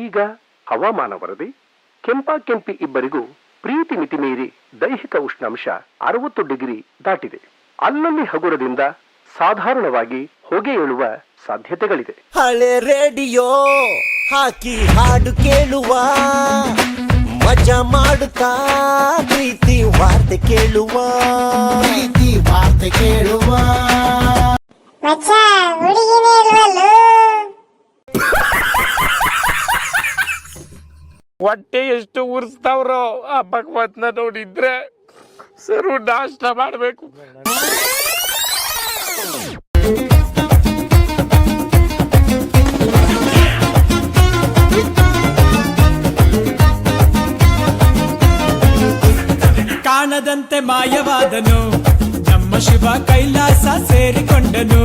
ಇದೀಗ ಹವಾಮಾನ ವರದಿ. ಕೆಂಪಿ ಇಬ್ಬರಿಗೂ ಪ್ರೀತಿ ಮಿತಿ ಮೀರಿ ದೈಹಿಕ ಉಷ್ಣಾಂಶ 60 ಡಿಗ್ರಿ ದಾಟಿದೆ. ಅಲ್ಲಲ್ಲಿ ಹಗುರದಿಂದ ಸಾಧಾರಣವಾಗಿ ಹೊಗೆ ಏಳುವ ಸಾಧ್ಯತೆಗಳಿದೆ. ಹಳೆ ರೇಡಿಯೋ ಹಾಕಿ ಹಾಡು ಕೇಳುವ, ಮಜಾ ಮಾಡುತ್ತಾ ಪ್ರೀತಿ ವಾರ್ತೆ ಕೇಳುವ, ಮಚ್ಚಾ ಹುಡುಗಿನೇ ಇಲ್ವಲ್ಲೋ. ಹೊಟ್ಟೆ ಎಷ್ಟು ಉರ್ಸ್ತಾವ್ರೋ ಆ ಭಗವತ್ನ ನೋಡಿದ್ರೆ ಸರು ನಾಷ್ಟ ಮಾಡ್ಬೇಕು. ಕಾಣದಂತೆ ಮಾಯವಾದನು ನಮ್ಮ ಶಿವ ಕೈಲಾಸ ಸೇರಿಕೊಂಡನು.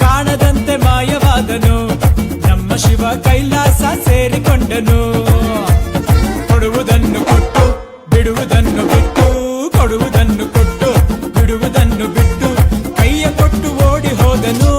ಕಾಣದಂತೆ ಮಾಯವಾದನು ನಮ್ಮ ಶಿವ ಕೈಲಾಸ ಸೇರಿಕೊಂಡನು. ಕೊಡುವುದನ್ನು ಕೊಟ್ಟು ಬಿಡುವುದನ್ನು ಬಿಟ್ಟು, ಕೊಡುವುದನ್ನು ಕೊಟ್ಟು ಬಿಡುವುದನ್ನು ಬಿಟ್ಟು, ಕೈಯ ಕೊಟ್ಟು ಓಡಿ ಹೋದನು.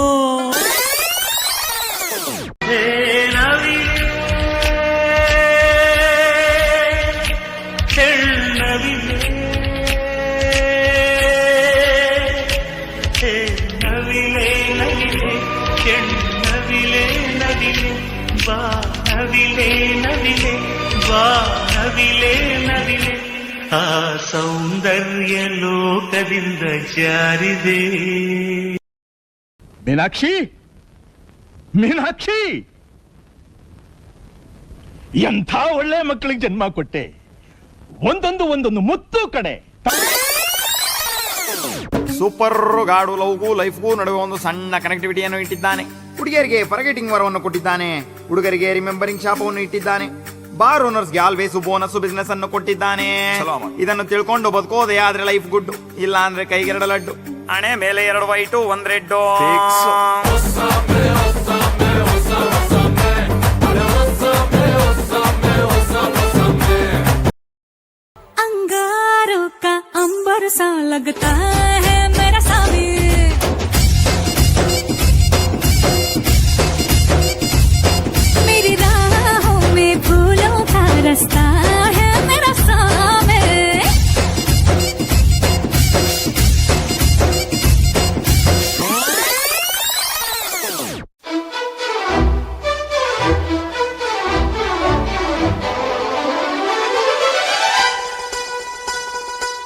ಆ ಸೌಂದರ್ಯ ಲೋಕದಿಂದ ಜಾರಿದೆ. ಮೀನಾಕ್ಷಿ, ಮೀನಾಕ್ಷಿ, ಎಂಥ ಒಳ್ಳೆ ಮಕ್ಕಳಿಗೆ ಜನ್ಮ ಕೊಟ್ಟೆ. ಒಂದೊಂದು ಮುತ್ತು ಕಡೆ. ಸೂಪರ್ ಗಾಡು ಲವ್ಗೂ ಲೈಫ್ಗೂ ನಡುವೆ ಒಂದು ಸಣ್ಣ ಕನೆಕ್ಟಿವಿಟಿಯನ್ನು ಇಟ್ಟಿದ್ದಾನೆ. ಹುಡುಗಿಯರಿಗೆ ಫರ್ಗೆಟಿಂಗ್ ವರವನ್ನು ಕೊಟ್ಟಿದ್ದಾನೆ, ಹುಡುಗರಿಗೆ ರಿಮೆಂಬರಿಂಗ್ ಶಾಪವನ್ನು ಇಟ್ಟಿದ್ದಾನೆ, ಬಾರ್ ಓನರ್ಸ್ಗೆ ಆಲ್ವೇಸ್ ಬೋನಸ್ ಬಿಸ್ನೆಸ್ ಅನ್ನು ಕೊಟ್ಟಿದ್ದಾನೆ. ಇದನ್ನು ತಿಳ್ಕೊಂಡು ಬದುಕೋದೆ ಆದ್ರೆ ಲೈಫ್ ಗುಡ್, ಇಲ್ಲ ಅಂದ್ರೆ ಕೈಗೆರಡು ಲಡ್ಡು, ಹಣೆ ಮೇಲೆ 2 ವೈಟು 1 ರೆಡ್ಡು. अंगारों का अंबर सा लगता है मेरा सामी, मेरी राहों में फूलों का रास्ता है मेरा सामी.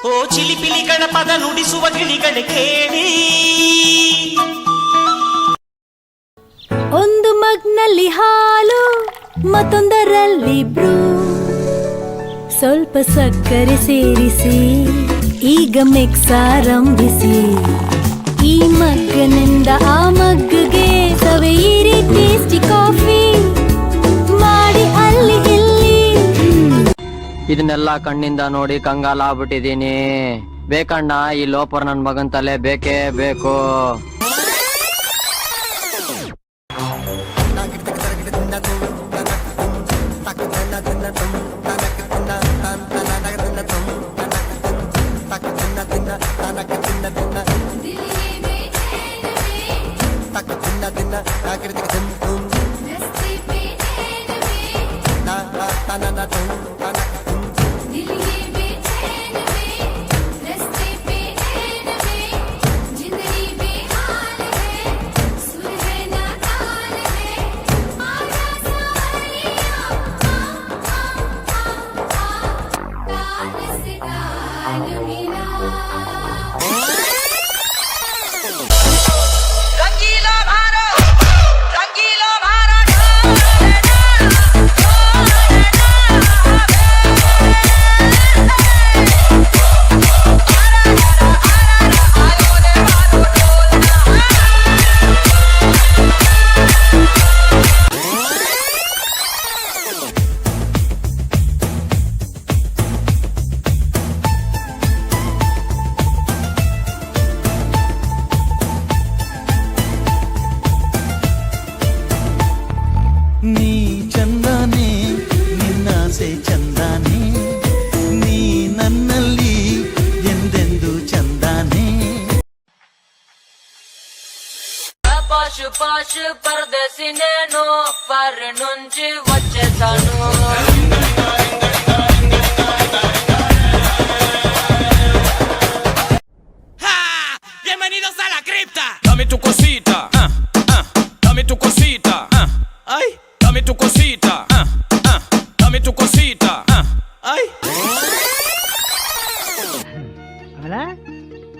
ಓ ಚಿಲಿಪಿಲಿಗಳ ಪದ ನುಡಿಸುವ ಗಿಳಿಗಳೇ ಕೇಳಿ. ಒಂದು ಮಗ್ನಲ್ಲಿ ಹಾಲು, ಮತ್ತೊಂದರಲ್ಲಿ ಬ್ರೂ, ಸ್ವಲ್ಪ ಸಕ್ಕರೆ ಸೇರಿಸಿ ಈಗ ಮಿಕ್ಸ್ ಆರಂಭಿಸಿ. ಈ ಮಗ್ಗನಿಂದ ಆ ಮಗ್ಗಗೆ ಸವೆಯಿರಿ ಟೇಸ್ಟಿ ಕಾಫಿ ಮಾಡಿ ಅಲ್ಲಿ ಇಲ್ಲಿ. ಇದನ್ನೆಲ್ಲ ಕಣ್ಣಿಂದ ನೋಡಿ ಕಂಗಾಲಾಗ್ಬಿಟ್ಟಿದೀನಿ. ಬೇಕಣ್ಣ, ಈ ಲೋಪರ್ ನನ್ ಮಗನ್ ತಲೆ ಬೇಕೇ ಬೇಕು. పాష్ పరదేశి నేను పరి నుంచి వచ్చేసాను. Bienvenidos a la cripta. Dame tu cosita, dame tu cosita, ay, dame tu cosita, dame tu cosita, ay.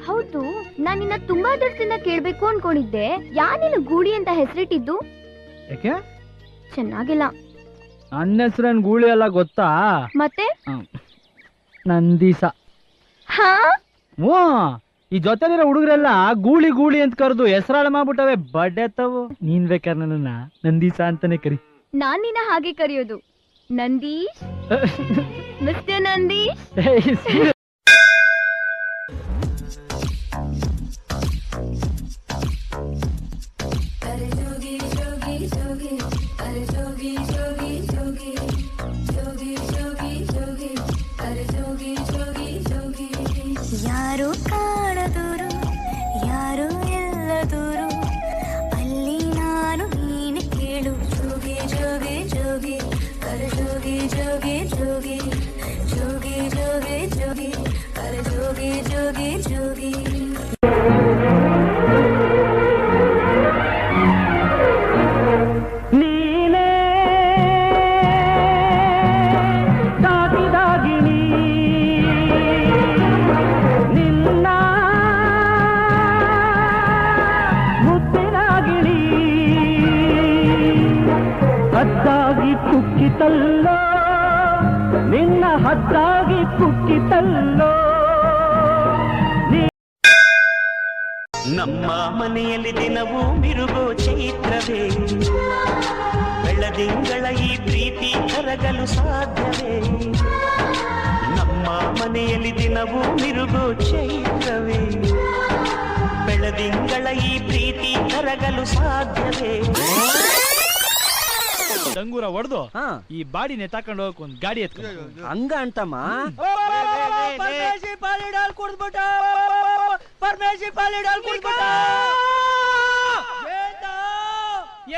ಹೌದು, ನಾನಿನ್ನ ತುಂಬಾ ದಿವಸದಿಂದ ಕೇಳ್ಬೇಕು ಅನ್ಕೊಂಡಿದ್ದೆ. ಯಾನಿನ ಗೂಳಿ ಅಂತ ಹೆಸರಿಟ್ಟಿದ್ದು? ಯಾಕೆ? ಚೆನ್ನಾಗಿಲ್ಲ. ನನ್ನ ಹೆಸರೇನ್ ಗೂಳಿ ಎಲ್ಲ ಗೊತ್ತಾ? ಮತ್ತೆ ನಂದೀಸ. ಹಾ, ಈ ಜೊತೆಲಿರೋ ಹುಡುಗರೆಲ್ಲ ಗೂಳಿ ಗೂಳಿ ಅಂತ ಕರೆದು ಹೆಸರಾಳ ಮಾಡ್ಬಿಟ್ಟವೆ ಬಡ್ಡೆತ್ತವು. ನೀನ್ ಬೇಕಾದ್ರೆ ನನ್ನ ನಂದೀಸ ಅಂತಾನೆ ಕರಿ. ನಾನ್ ನಿನ್ನ ಹಾಗೆ ಕರೆಯೋದು, ನಂದೀಶ್, ಮಿಸ್ಟರ್ ನಂದೀಶ್. ಯಾರು ಕಾಣದೂರು, ಯಾರು ಎಲ್ಲದೂರು, ಅಲ್ಲಿ ನಾನು ನೀನು ಕೇಳು. ಜೋಗಿ ಜೋಗಿ ಜೋಗಿ ಕರ ಜೋಗಿ ಜೋಗಿ ಜೋಗಿ ಜೋಗಿ ಜೋಗಿ ಜೋಗಿ ಕರ ಜೋಗಿ ಜೋಗಿ ಜೋಗಿ. ಹದ್ದಾಗಿ ಕುಕ್ಕಿತಲ್ಲೋ ನಿನ್ನ ಹದ್ದಾಗಿ ಕುಕ್ಕಿತಲ್ಲೋ. ನಮ್ಮ ಮನೆಯಲ್ಲಿ ದಿನವೂ ಮಿರುಗೋ ಚೈತ್ರವೇ, ಬೆಳದಿಂಗಳ ಈ ಪ್ರೀತಿ ಕರಗಲು ಸಾಧ್ಯವೇ? ನಮ್ಮ ಮನೆಯಲ್ಲಿ ದಿನವೂ ಮಿರುಗೋ ಚೈತ್ರವೇ, ಬೆಳದಿಂಗಳ ಈ ಪ್ರೀತಿ ಕರಗಲು ಸಾಧ್ಯವೇ? ಡಂಗೂರ ಹೊಡೆದು ಈ ಬಾಡಿ ನೆತಾಕೊಂಡು ಹೋಗಕ್ ಒಂದ್ ಗಾಡಿ ಎತ್ಕೊಂಡು ಹಂಗ ಅಂತಮ್ಮ ಪರಮೇಶಿ ಪಾಲಿಡಾಲ್ ಕುಡ್ದ್ಬಿಟ್ಟ, ಪರಮೇಶಿ ಪಾಲಿಡಾಲ್ ಕುಡ್ದ್ಬಿಟ್ಟ.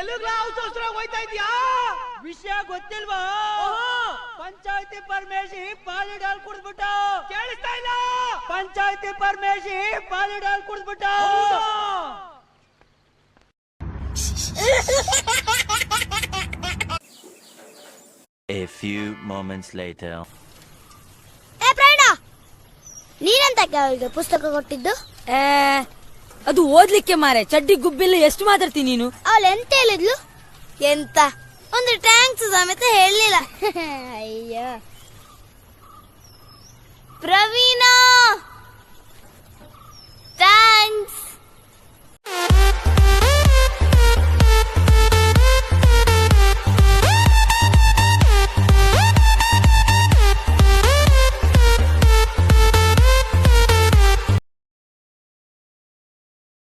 ಎಲ್ಲಿಗ್ಲ ಔಷಧ ಹೋಯ್ತಾ ಇದ್ಯಾ? ವಿಷಯ ಗೊತ್ತಿಲ್ವಾ? ಪಂಚಾಯತಿ ಪರಮೇಶಿ ಪಾಲಿಡಾಲ್ ಕುಡ್ದ್ಬಿಟ್ಟ. ಕೇಳಿಸ್ತಾ ಇಲ್ಲ? ಪಂಚಾಯತಿ Parameshi ಪಾಲಿಡಾಲ್ ಕುಡ್ದ್ಬಿಟ್ಟ. A few moments later. ನೀನಂತ ಪುಸ್ತಕ ಕೊಟ್ಟಿದ್ದು? ಅದು ಓದ್ಲಿಕ್ಕೆ ಮಾರೆ, ಚಡ್ಡಿ ಗುಬ್ಬಿಲ್ಲ. ಎಷ್ಟು ಮಾತಾಡ್ತೀನಿ ನೀನು? ಅವಳು ಎಂತ ಹೇಳಿದ್ಲು? ಎಂತ ಒಂದು ಟ್ಯಾಂಕ್ಸ್ ಸಮೇತ ಹೇಳಲಿಲ್ಲ. ಅಯ್ಯೋ ಪ್ರವೀಣ, ಥ್ಯಾಂಕ್ಸ್.